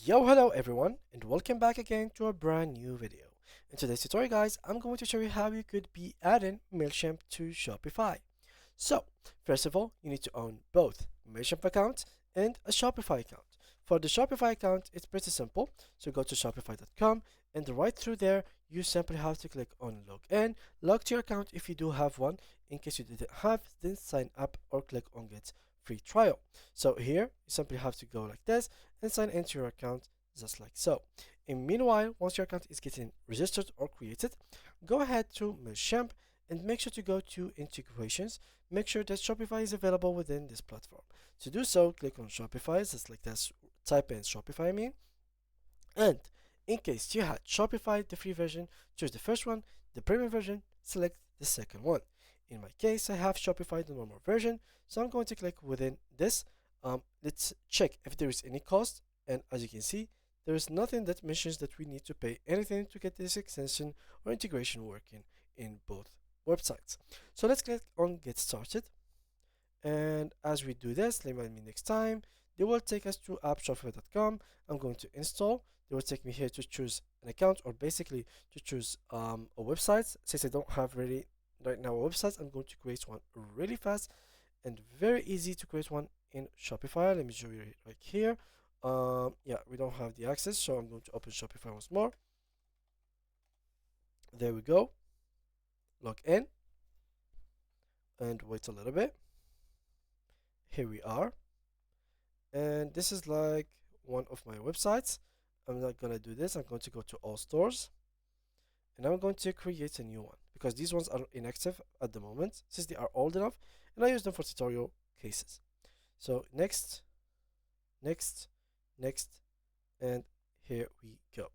Yo, hello everyone, and welcome back again to a brand new video. In today's tutorial, guys, I'm going to show you how you could be adding Mailchimp to Shopify. So, first of all, you need to own both Mailchimp account and a Shopify account. For the Shopify account, it's pretty simple. So go to shopify.com, and right through there, you simply have to click on login, log to your account if you do have one. In case you didn't have, then sign up or click on get free trial. So here, you simply have to go like this and sign into your account just like so. And meanwhile, once your account is getting registered or created, go ahead to Mailchimp and make sure to go to integrations. Make sure that Shopify is available within this platform. To do so, click on Shopify, just like this, type in Shopify, I mean. And in case you had Shopify, the free version, choose the first one, the premium version, select the second one. In my case, I have Shopify, the normal version, so I'm going to click within this. Let's check if there is any cost, and as you can see, there is nothing that mentions that we need to pay anything to get this extension or integration working in both websites. So let's click on get started. And as we do this, remind me next time, they will take us to appshopify.com. I'm going to install. They will take me here to choose an account, or basically to choose a website. Since I don't have really right now a website, I'm going to create one really fast and very easy to create one in Shopify. Let me show you right here. Yeah, we don't have the access, so I'm going to open Shopify once more. There we go. Log in and wait a little bit. Here we are, and this is like one of my websites. I'm not gonna do this. I'm going to go to all stores, and I'm going to create a new one because these ones are inactive at the moment since they are old enough, and I use them for tutorial cases. So next, next, next, and here we go.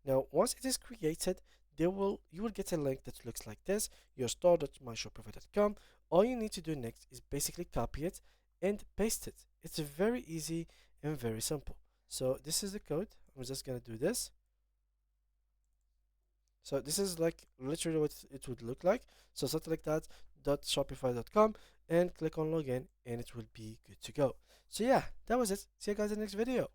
Now once it is created, you will get a link that looks like this, your store.myshopify.com. All you need to do next is basically copy it and paste it. It's very easy and very simple. So this is the code. I'm just gonna do this. So this is like literally what it would look like. So something like that, .shopify.com, and click on login, and it will be good to go. So yeah, that was it. See you guys in the next video.